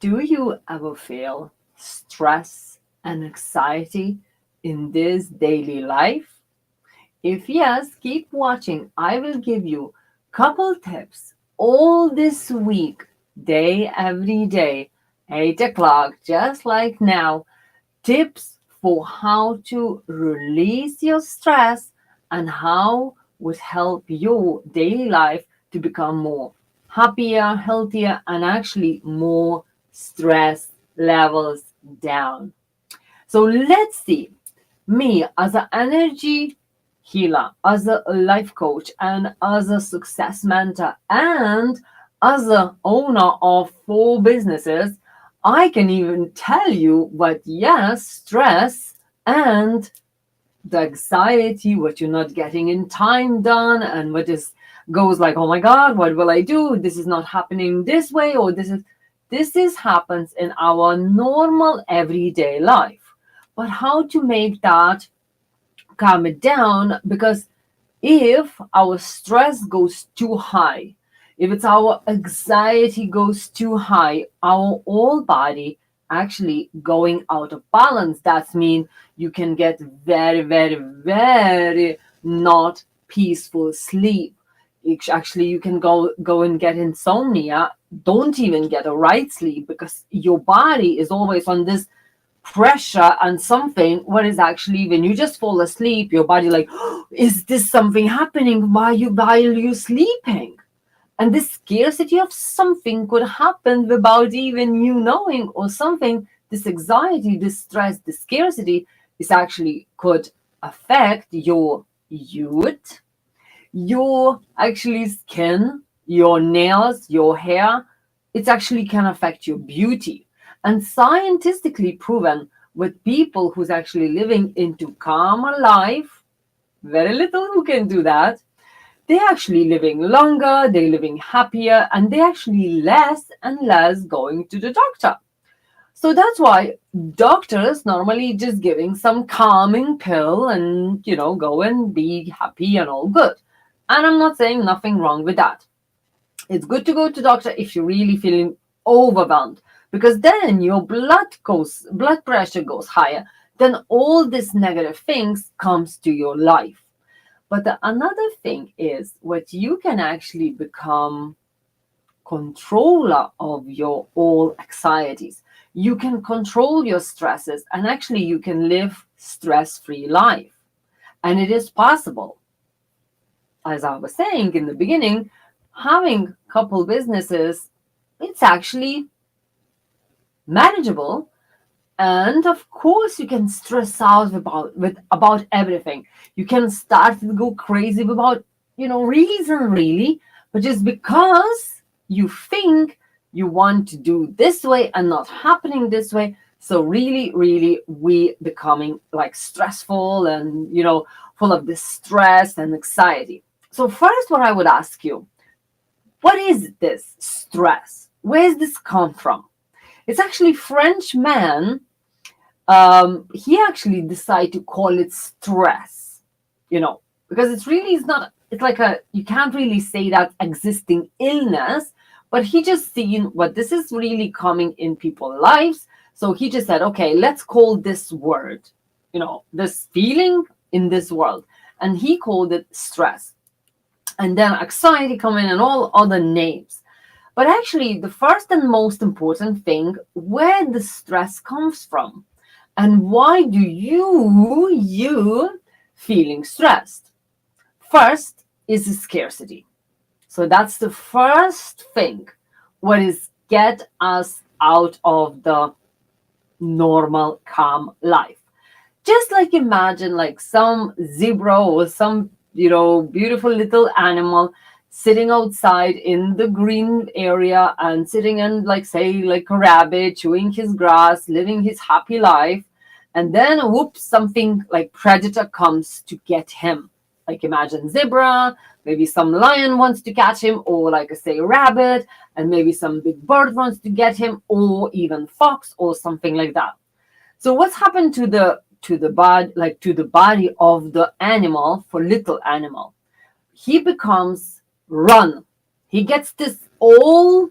Do you ever feel stress and anxiety in this daily life? If yes, keep watching. I will give you couple tips all this week, day every day, 8 o'clock, just like now. Tips for how to release your stress and how would help your daily life to become more happier, healthier, and actually more stress levels down. So let's see. Me as an energy healer, as a life coach, and as a success mentor, and as a owner of 4 businesses, I can even tell you what, yes, stress and the anxiety, what you're not getting in time done, and what is goes like, oh my God, what will I do? This is not happening this way, or this is happens in our normal everyday life. But how to make that calm it down? Because if our stress goes too high, if it's our anxiety goes too high, our whole body actually going out of balance. That means you can get very, very, very not peaceful sleep. Actually, you can go and get insomnia. Don't even get a right sleep because your body is always on this pressure and something what is actually when you just fall asleep, your body like, oh, is this something happening while you sleeping? And this scarcity of something could happen without even you knowing, or something, this anxiety, this stress, this scarcity is actually could affect your youth, your actually skin, your nails, your hair. It actually can affect your beauty. And scientifically proven with people who's actually living into calmer life, very little who can do that. They're actually living longer, they're living happier, and they're actually less and less going to the doctor. So that's why doctors normally just giving some calming pill and go and be happy and all good. And I'm not saying nothing wrong with that. It's good to go to doctor if you're really feeling overwhelmed, because then your blood pressure goes higher. Then all these negative things comes to your life. But the another thing is what you can actually become controller of your all anxieties. You can control your stresses, and actually you can live stress-free life. And it is possible. As I was saying in the beginning, having a couple businesses, it's actually manageable. And of course you can stress out about everything. You can start to go crazy without reason really, but just because you think you want to do this way and not happening this way. So really, really, we becoming like stressful and full of this stress and anxiety. So first, what I would ask you, what is this stress? Where does this come from? It's actually French man. He actually decided to call it stress, because it's really is not. It's like you can't really say that existing illness, but he just seen what this is really coming in people's lives. So he just said, okay, let's call this word, this feeling in this world, and he called it stress. And then anxiety come in and all other names. But actually, the first and most important thing, where the stress comes from, and why do you feeling stressed? First is the scarcity. So that's the first thing. What is get us out of the normal calm life? Just like imagine like some zebra or some beautiful little animal sitting outside in the green area and sitting and like say like a rabbit chewing his grass, living his happy life, and then whoops, something like predator comes to get him. Like imagine zebra, maybe some lion wants to catch him, or like I say rabbit, and maybe some big bird wants to get him, or even fox or something like that. So what's happened to the body of the animal, for little animal? He becomes run. He gets this all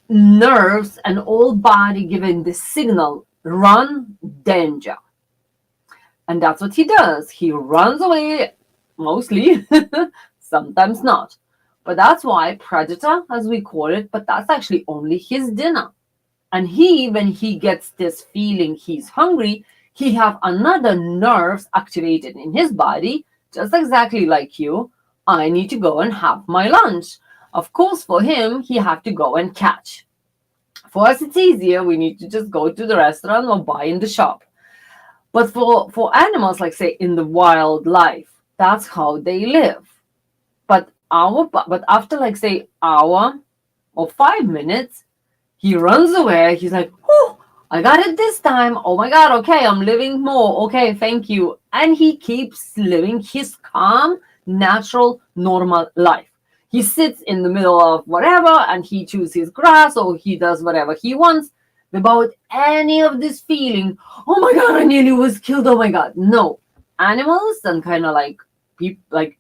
nerves and whole body giving the signal, run, danger. And that's what he does. He runs away, mostly, sometimes not. But that's why predator, as we call it, but that's actually only his dinner. And he, when he gets this feeling he's hungry, he have another nerves activated in his body, just exactly like you. I need to go and have my lunch. Of course, for him, he have to go and catch. For us, it's easier. We need to just go to the restaurant or buy in the shop. But for animals, like say in the wildlife, that's how they live. But after like say hour or 5 minutes, he runs away. He's like, oh, I got it this time. Oh my God, okay, I'm living more. Okay, thank you. And he keeps living his calm, natural, normal life. He sits in the middle of whatever and he chooses his grass or he does whatever he wants without any of this feeling, oh my God, I nearly was killed. Oh my God. No. Animals and kind of like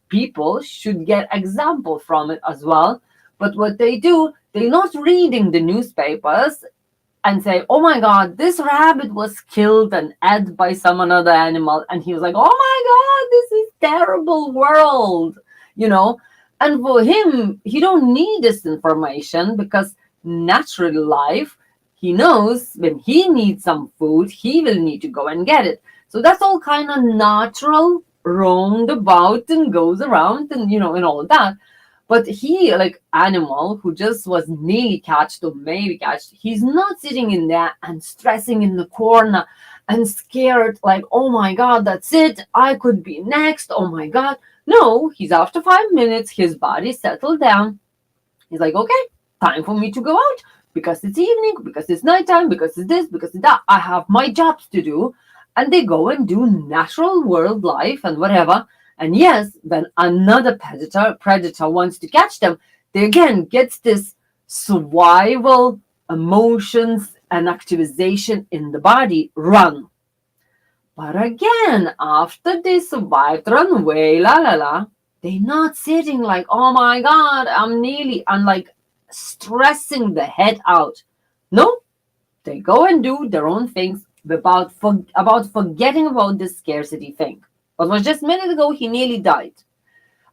people should get example from it as well. But what they do, they're not reading the newspapers and say, oh my God, this rabbit was killed and ate by some another animal. And he was like, oh my God, this is terrible world, you know. And for him, he don't need this information because natural life, he knows when he needs some food, he will need to go and get it. So that's all kind of natural, roamed about and goes around and, you know, and all of that. But he, like animal who just was nearly catched or maybe catched, he's not sitting in there and stressing in the corner and scared like, oh my God, that's it. I could be next. Oh my God. No, he's after 5 minutes, his body settled down. He's like, okay, time for me to go out because it's evening, because it's nighttime, because it's this, because it's that. I have my jobs to do. And they go and do natural world life and whatever. And yes, when another predator wants to catch them, they again gets this survival emotions and activization in the body, run. But again, after they survived, run away, la la la, they're not sitting like, oh my God, I'm like stressing the head out. No, they go and do their own things about forgetting about this scarcity thing. What was just a minute ago, he nearly died.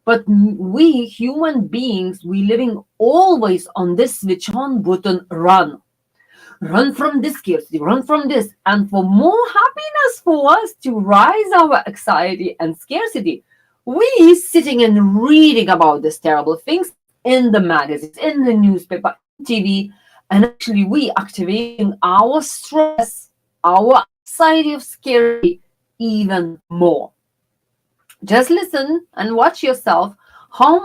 But we human beings, we living always on this switch on button, run. Run from this scarcity, run from this. And for more happiness for us to rise our anxiety and scarcity, we sitting and reading about these terrible things in the magazines, in the newspaper, in TV, and actually we activating our stress, our anxiety of scarcity even more. Just listen and watch yourself. How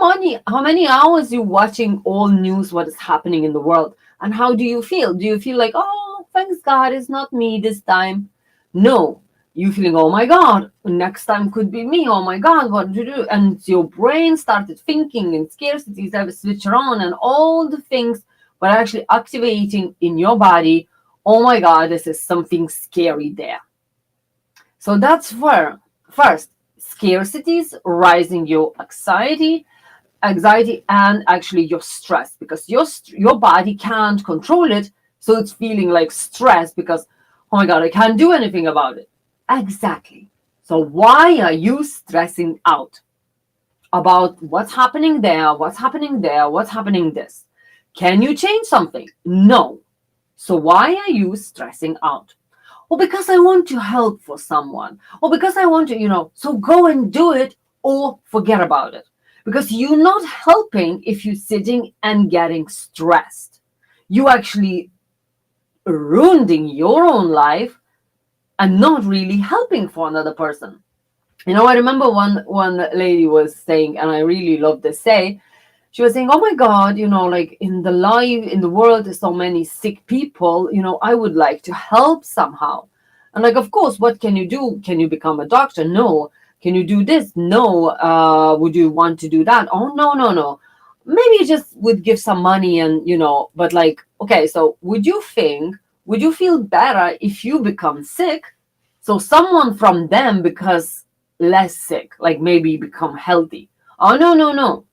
many hours you watching all news, what is happening in the world, and how do you feel? Do you feel like, oh, thanks God, it's not me this time? No, you feeling, oh my God, next time could be me. Oh my God, what to do? And your brain started thinking and scarcities have switched on and all the things were actually activating in your body. Oh my God, this is something scary there. So that's where first scarcities rising your anxiety and actually your stress because your body can't control it, so it's feeling like stress because oh my God, I can't do anything about it. Exactly. So why are you stressing out about what's happening there, what's happening there, what's happening this? Can you change something? No. So why are you stressing out? Or because I want to help for someone, or because I want to, so go and do it or forget about it. Because you're not helping if you're sitting and getting stressed. You actually ruining your own life and not really helping for another person. I remember one lady was saying, and I really love this say, she was saying, oh my God, like in the world, there's so many sick people, I would like to help somehow. And like, of course, what can you do? Can you become a doctor? No. Can you do this? No. Would you want to do that? Oh, no, no, no. Maybe you just would give some money and, but like, okay, so would you feel better if you become sick? So someone from them becomes less sick, like maybe become healthy. Oh, no, no, no.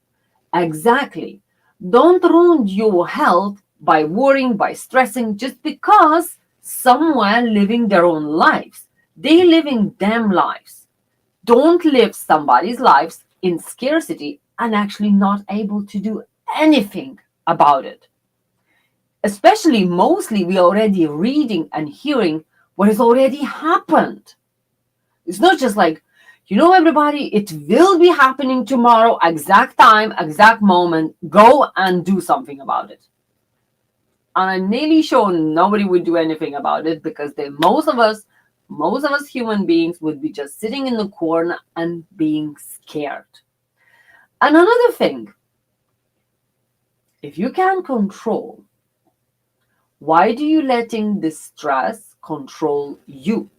Exactly. Don't ruin your health by worrying, by stressing, just because somewhere living their own lives. They living them lives. Don't live somebody's lives in scarcity and actually not able to do anything about it. Especially, mostly, we are already reading and hearing what has already happened. It's not just like, everybody, it will be happening tomorrow, exact time, exact moment. Go and do something about it. And I'm nearly sure nobody would do anything about it, because most of us human beings would be just sitting in the corner and being scared. And another thing, if you can control, why do you letting the stress control you?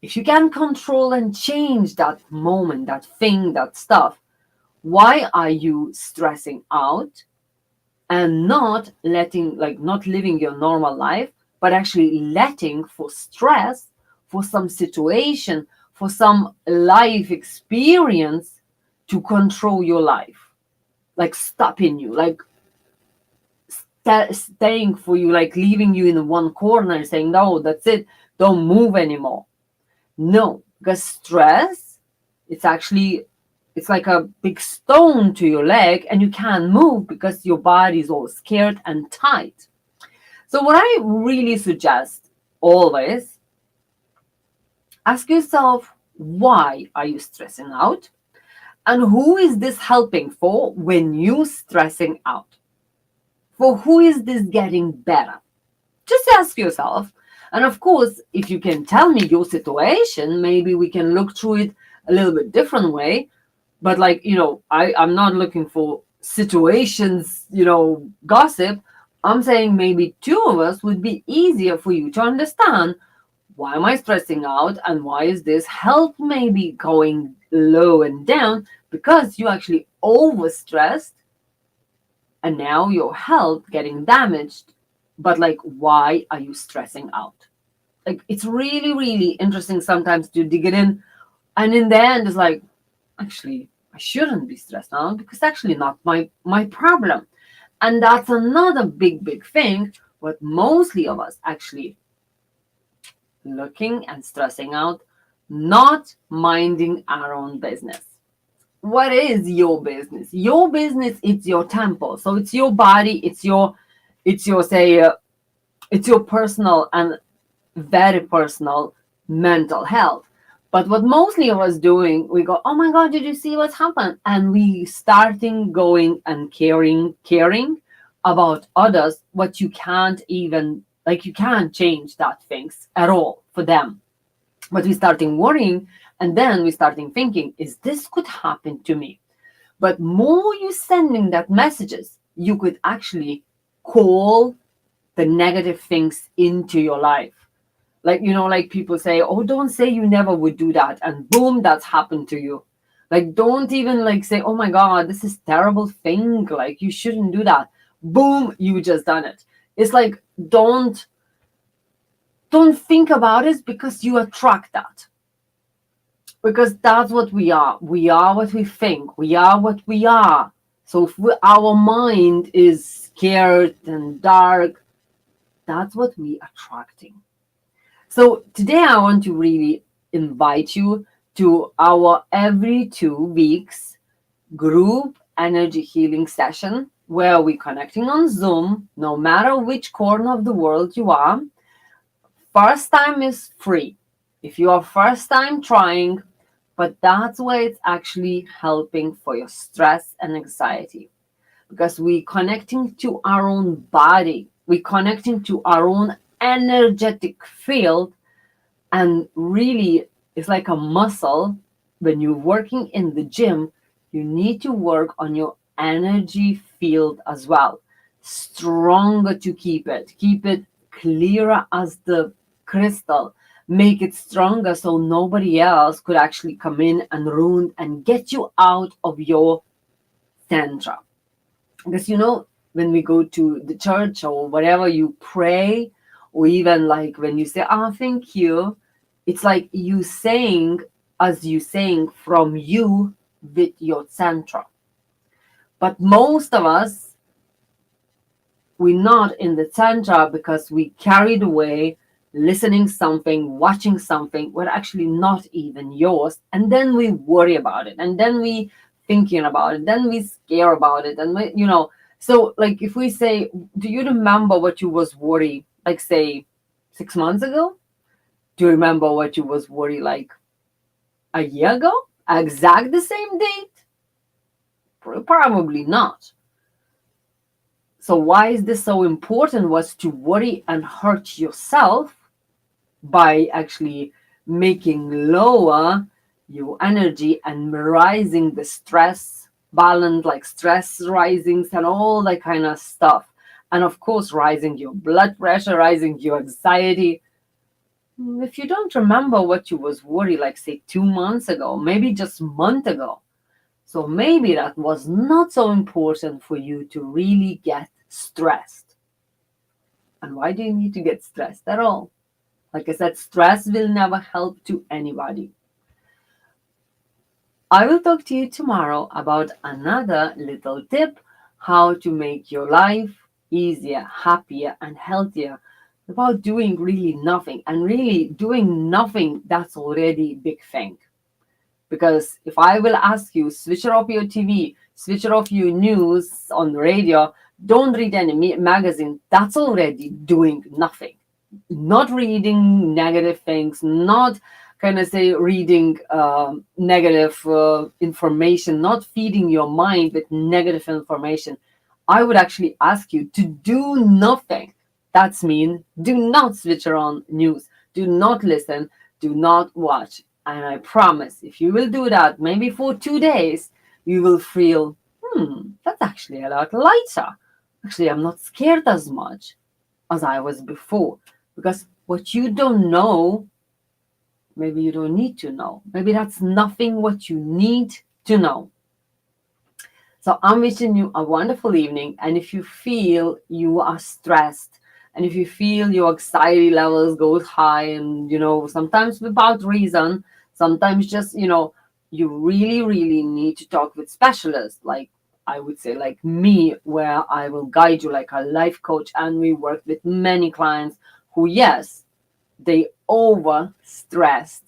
If you can control and change that moment, that thing, that stuff, why are you stressing out and not letting, like, not living your normal life, but actually letting for stress, for some situation, for some life experience to control your life, like stopping you, like staying for you, like leaving you in one corner and saying, no, that's it, don't move anymore. No, because stress, it's like a big stone to your leg, and you can't move because your body is all scared and tight. So what I really suggest, always ask yourself, why are you stressing out? And who is this helping for when you stressing out? For who is this getting better? Just ask yourself. And of course, if you can tell me your situation, maybe we can look through it a little bit different way. But like, I'm not looking for situations, gossip. I'm saying maybe two of us would be easier for you to understand, why am I stressing out and why is this health maybe going low and down, because you actually overstressed and now your health getting damaged. But like, why are you stressing out? Like, it's really, really interesting sometimes to dig it in. And in the end, it's like, actually, I shouldn't be stressed out, because actually not my problem. And that's another big thing, what mostly of us actually looking and stressing out, not minding our own business. What is your business? Your business, it's your temple. So it's your body, it's your say, it's your personal and very personal mental health. But what mostly of us doing, we go, oh my God, did you see what's happened? And we starting going and caring about others, what you can't even, like, you can't change that things at all for them. But we starting worrying, and then we starting thinking, is this could happen to me? But more you sending that messages, you could actually call the negative things into your life. Like, like people say, oh, don't say you never would do that, and boom, that's happened to you. Like, don't even like say, oh my God, this is terrible thing, like you shouldn't do that. Boom, you just done it. It's like, don't think about it, because you attract that. Because that's what we are. We are what we think. We are what we are. So if our mind is scared and dark, that's what we attracting. So today I want to really invite you to our every 2 weeks group energy healing session, where we're connecting on Zoom, no matter which corner of the world you are. First time is free if you are first time trying, but that's where it's actually helping for your stress and anxiety, because we're connecting to our own body, we're connecting to our own energetic field. And really, it's like a muscle. When you're working in the gym, you need to work on your energy field as well, stronger, to keep it clearer as the crystal, make it stronger, so nobody else could actually come in and ruin and get you out of your center. Because when we go to the church or whatever, you pray, or even like when you say, oh, thank you, it's like you saying, as you saying from you with your center. But most of us, we're not in the center because we carried away listening something, watching something, we're actually not even yours. And then we worry about it. And then we thinking about it. Then we scare about it. And so like if we say, do you remember what you was worried, like say 6 months ago? Do you remember what you was worried like a year ago? Exact the same date? Probably not. So why is this so important? Was to worry and hurt yourself by actually making lower your energy and rising the stress balance, like stress risings and all that kind of stuff. And of course, rising your blood pressure, rising your anxiety. If you don't remember what you was worried, like say 2 months ago, maybe just a month ago, so maybe that was not so important for you to really get stressed. And why do you need to get stressed at all? Like I said, stress will never help to anybody. I will talk to you tomorrow about another little tip how to make your life easier, happier, and healthier without doing really nothing. And really, doing nothing, that's already a big thing. Because if I will ask you, switch off your TV, switch off your news on the radio, don't read any magazine, that's already doing nothing. Not reading negative things, not kind of say reading negative information, not feeding your mind with negative information. I would actually ask you to do nothing. That's mean do not switch on news, do not listen, do not watch. And I promise, if you will do that, maybe for 2 days, you will feel, that's actually a lot lighter. Actually, I'm not scared as much as I was before. Because what you don't know, maybe you don't need to know. Maybe that's nothing what you need to know. So I'm wishing you a wonderful evening. And if you feel you are stressed, and if you feel your anxiety levels go high, and sometimes without reason, sometimes just you really, really need to talk with specialists, like I would say like me, where I will guide you like a life coach. And we work with many clients who, yes, they over stressed,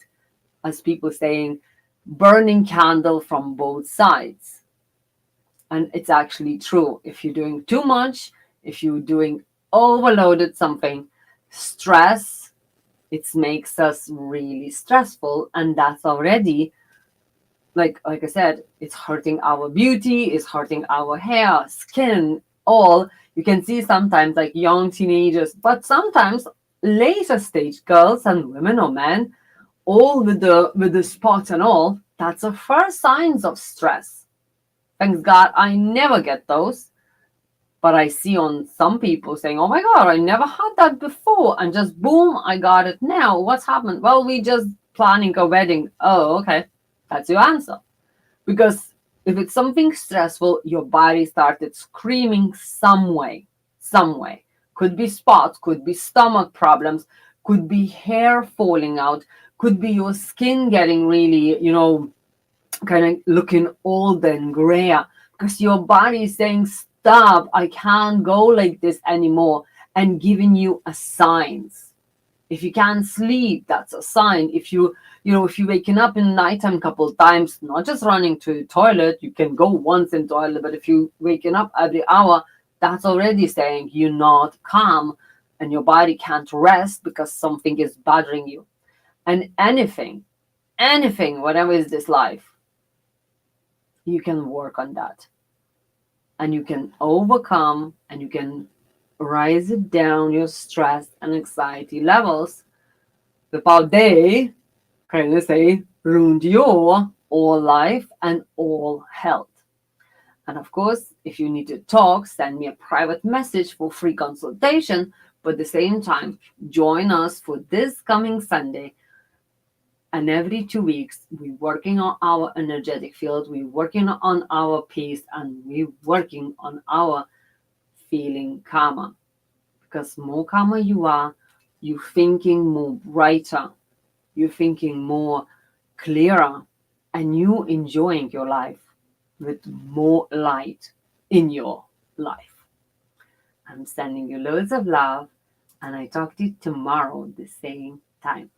as people saying, burning candle from both sides. And it's actually true. If you're doing too much, if you're doing overloaded something, stress, it makes us really stressful. And that's already, like I said, it's hurting our beauty, it's hurting our hair, skin, all. You can see sometimes like young teenagers, but sometimes later stage girls and women or men, all with the spots and all. That's the first signs of stress. Thanks God, I never get those. But I see on some people saying, oh my God, I never had that before. And just boom, I got it now. What's happened? Well, we just planning a wedding. Oh, okay. That's your answer. Because if it's something stressful, your body started screaming some way. Some way. Could be spots, could be stomach problems, could be hair falling out, could be your skin getting really, kind of looking old and gray, because your body is saying, stop, I can't go like this anymore, and giving you a signs. If you can't sleep, that's a sign. If if you're waking up in nighttime a couple of times, not just running to the toilet, you can go once in toilet, but if you waking up every hour, that's already saying you're not calm and your body can't rest because something is bothering you. And anything, whatever is this life, you can work on that. And you can overcome and you can rise it down your stress and anxiety levels without they, can you say, ruined your all life and all health. And of course, if you need to talk, send me a private message for free consultation. But at the same time, join us for this coming Sunday. And every 2 weeks, we're working on our energetic field, we're working on our peace, and we're working on our feeling calmer. Because more calmer you are, you're thinking more brighter, you're thinking more clearer, and you enjoying your life with more light in your life. I'm sending you loads of love, and I talk to you tomorrow the same time.